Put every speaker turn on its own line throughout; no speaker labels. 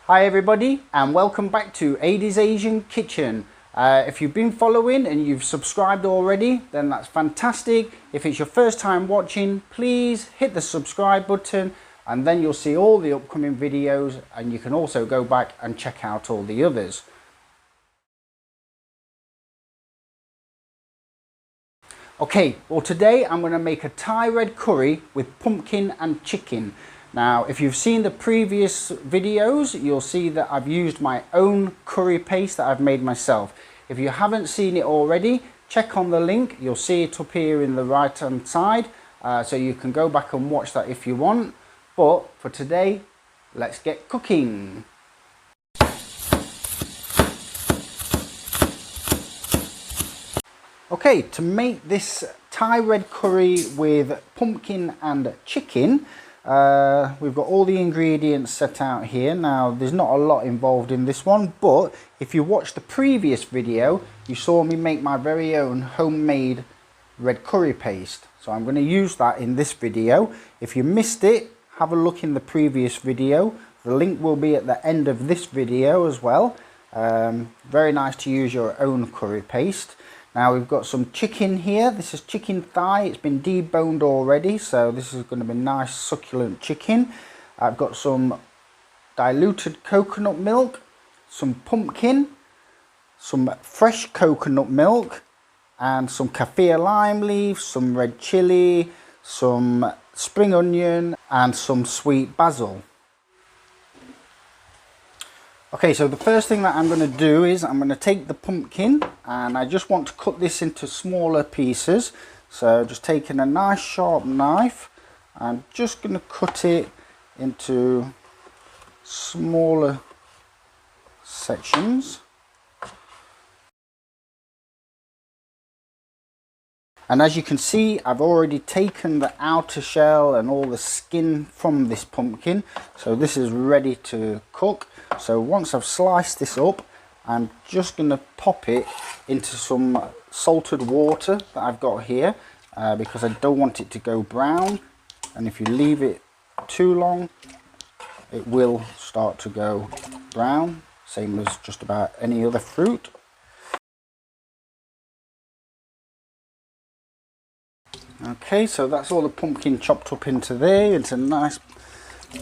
Hi everybody and welcome back to Ada's Asian Kitchen. If you've been following and you've subscribed already, then that's fantastic. If it's your first time watching, please hit the subscribe button and then you'll see all the upcoming videos, and you can also go back and check out all the others. Okay, well today I'm going to make a Thai red curry with pumpkin and chicken. Now, if you've seen the previous videos, you'll see that I've used my own curry paste that I've made myself. If you haven't seen it already, check on the link. You'll see it up here in the right hand side, so you can go back and watch that if you want. But for today, let's get cooking. Okay, to make this Thai red curry with pumpkin and chicken, we've got all the ingredients set out here. Now, there's not a lot involved in this one, but if you watched the previous video, you saw me make my very own homemade red curry paste. So I'm going to use that in this video. If you missed it, have a look in the previous video. The link will be at the end of this video as well. Very nice to use your own curry paste. Now we've got some chicken here. This is chicken thigh. It's been deboned already, so this is going to be nice succulent chicken. I've got some diluted coconut milk, some pumpkin, some fresh coconut milk, and some kaffir lime leaves, some red chilli, some spring onion, and some sweet basil. Okay, so the first thing that I'm going to do is I'm going to take the pumpkin, and I just want to cut this into smaller pieces. So just taking a nice sharp knife, I'm just going to cut it into smaller sections. And as you can see, I've already taken the outer shell and all the skin from this pumpkin, so this is ready to cook. So once I've sliced this up, I'm just going to pop it into some salted water that I've got here, because I don't want it to go brown, and if you leave it too long it will start to go brown, same as just about any other fruit. Okay, so that's all the pumpkin chopped up into there. It's a nice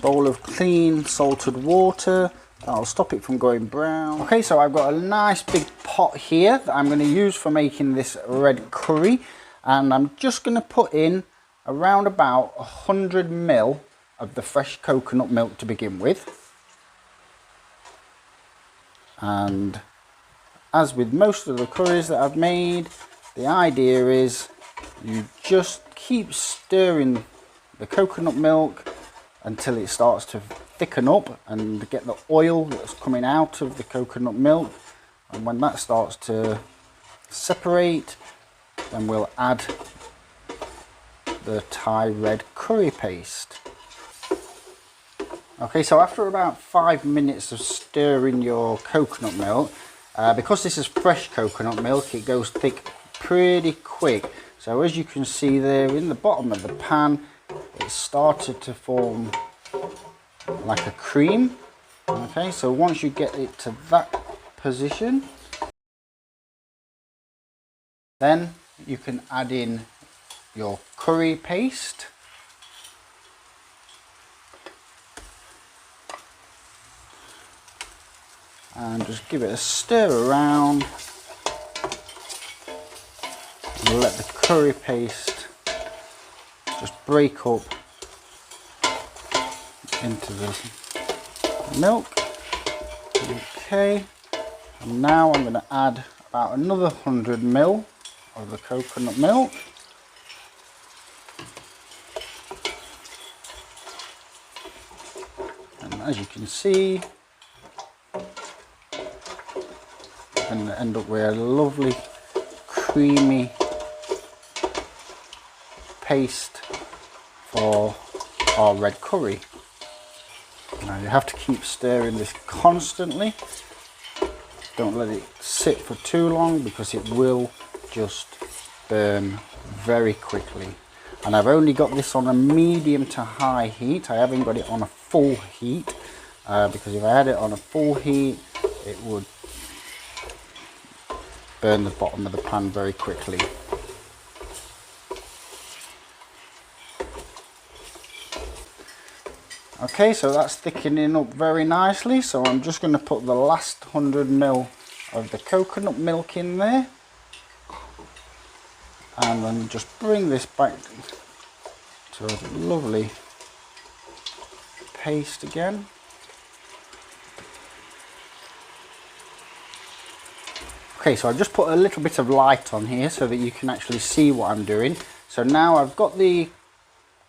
bowl of clean salted water. That'll stop it from going brown. Okay, so I've got a nice big pot here that I'm going to use for making this red curry, and I'm just going to put in around about 100 ml of the fresh coconut milk to begin with. And as with most of the curries that I've made, the idea is you just keep stirring the coconut milk until it starts to thicken up and get the oil that's coming out of the coconut milk, and when that starts to separate, then we'll add the Thai red curry paste. Okay, so after about 5 minutes of stirring your coconut milk, because this is fresh coconut milk, it goes thick pretty quick. So as you can see there in the bottom of the pan, it started to form like a cream. Okay, so once you get it to that position, then you can add in your curry paste. And just give it a stir around. And let the curry paste just break up into the milk. Okay, and now I'm going to add about another 100 ml of the coconut milk. And as you can see, I'm going to end up with a lovely creamy paste for our red curry. Now you have to keep stirring this constantly. Don't let it sit for too long because it will just burn very quickly. And I've only got this on a medium to high heat. I haven't got it on a full heat. because if I had it on a full heat, it would burn the bottom of the pan very quickly. Okay, so that's thickening up very nicely, so I'm just going to put the last 100 ml of the coconut milk in there, and then just bring this back to a lovely paste again. Okay, so I just put a little bit of light on here so that you can actually see what I'm doing. So now I've got the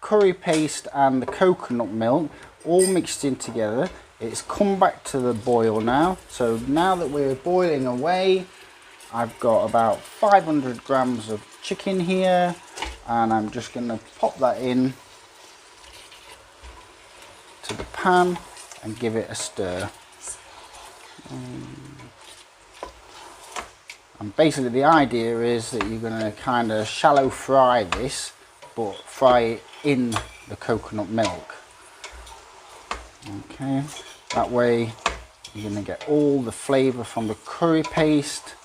curry paste and the coconut milk all mixed in together. It's come back to the boil now. So now that we're boiling away, I've got about 500 grams of chicken here, and I'm just going to pop that in to the pan and give it a stir. And basically the idea is that you're going to kind of shallow fry this, but fry it in the coconut milk. Okay, that way you're going to get all the flavour from the curry paste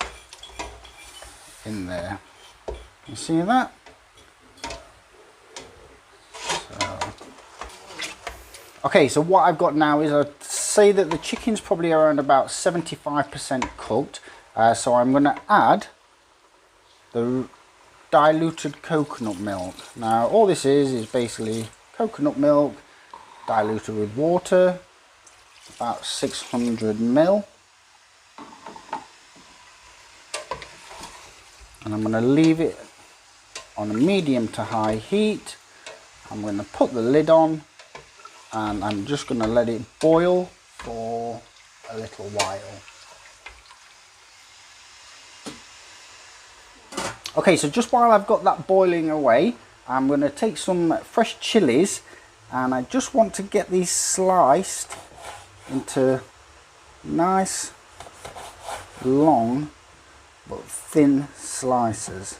in there. You see that? Okay, so what I've got now is, I'd say that the chicken's probably around about 75% cooked. So I'm going to add the diluted coconut milk. Now all this is basically coconut milk diluted with water, about 600 ml. And I'm going to leave it on a medium to high heat. I'm going to put the lid on, and I'm just going to let it boil for a little while. Okay, so just while I've got that boiling away, I'm going to take some fresh chilies, and I just want to get these sliced into nice long but thin slices.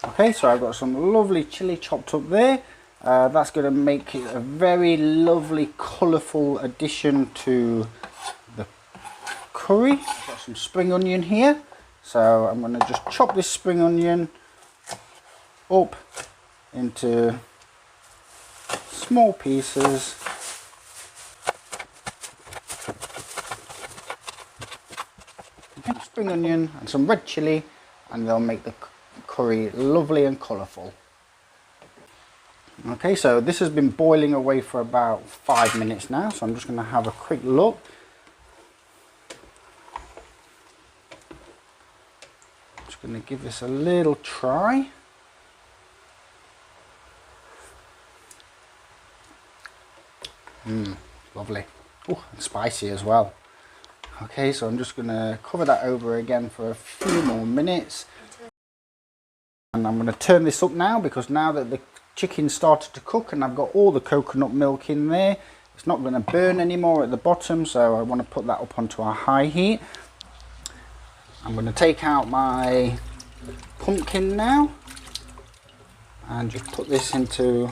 Okay, so I've got some lovely chili chopped up there. That's going to make it a very lovely colourful addition to the curry. I've got some spring onion here, so I'm going to just chop this spring onion up into small pieces. Okay, spring onion and some red chilli, and they'll make the curry lovely and colourful. Okay, so this has been boiling away for about 5 minutes now, so I'm just going to have a quick look. I'm just going to give this a little try. Lovely. Oh, and spicy as well. Okay, so I'm just going to cover that over again for a few more minutes. And I'm going to turn this up now, because now that the chicken started to cook and I've got all the coconut milk in there, it's not going to burn anymore at the bottom, so I want to put that up onto a high heat. I'm going to take out my pumpkin now and just put this into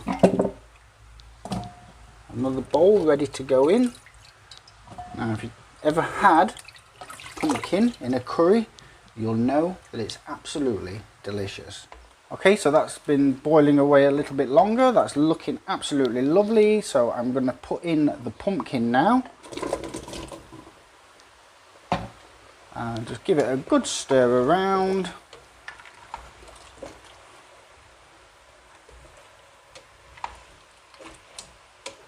another bowl ready to go in. Now if you've ever had pumpkin in a curry, you'll know that it's absolutely delicious. Okay, so that's been boiling away a little bit longer. That's looking absolutely lovely. So I'm going to put in the pumpkin now. And just give it a good stir around.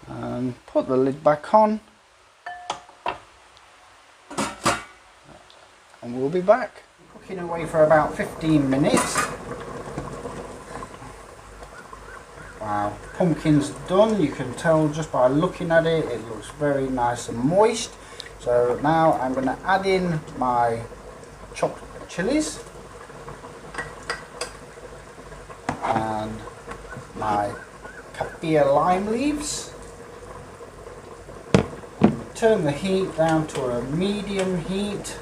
And put the lid back on. And we'll be back. Cooking away for about 15 minutes. Wow, pumpkin's done. You can tell just by looking at it, it looks very nice and moist. So now I'm going to add in my chopped chilies and my kaffir lime leaves. Turn the heat down to a medium heat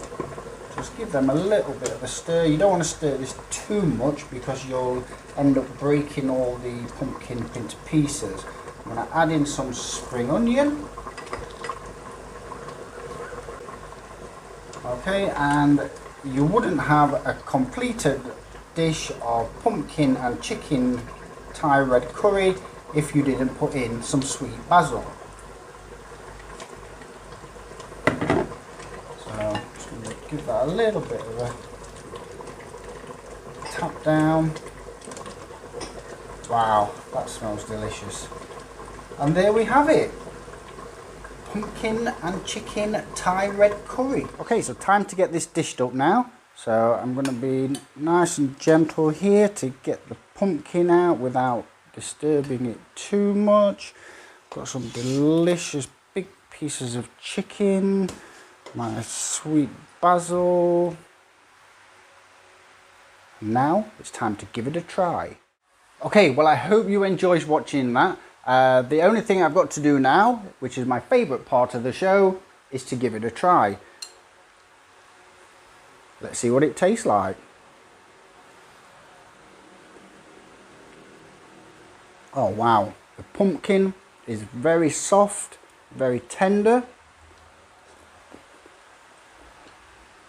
to just give them a little bit of a stir. You don't want to stir this too much because you'll end up breaking all the pumpkin into pieces. I'm going to add in some spring onion. Okay, and you wouldn't have a completed dish of pumpkin and chicken Thai red curry if you didn't put in some sweet basil. So just going to give that a little bit of a tap down. Wow, that smells delicious. And there we have it. Pumpkin and chicken Thai red curry. Okay, so time to get this dished up now. So I'm going to be nice and gentle here to get the pumpkin out without disturbing it too much. Got some delicious big pieces of chicken, my sweet basil. Now it's time to give it a try. Okay, well, I hope you enjoyed watching that. The only thing I've got to do now, which is my favourite part of the show, is to give it a try. Let's see what it tastes like. Oh wow, the pumpkin is very soft, very tender.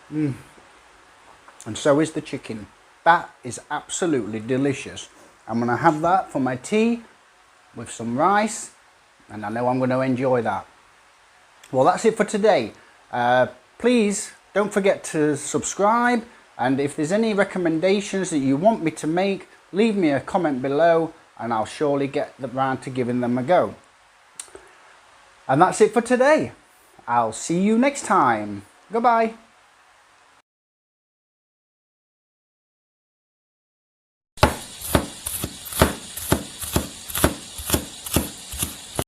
And so is the chicken. That is absolutely delicious. I'm going to have that for my tea with some rice, and I know I'm going to enjoy that. Well, that's it for today. Please don't forget to subscribe, and if there's any recommendations that you want me to make, leave me a comment below and I'll surely get round to giving them a go. And that's it for today. I'll see you next time. Goodbye.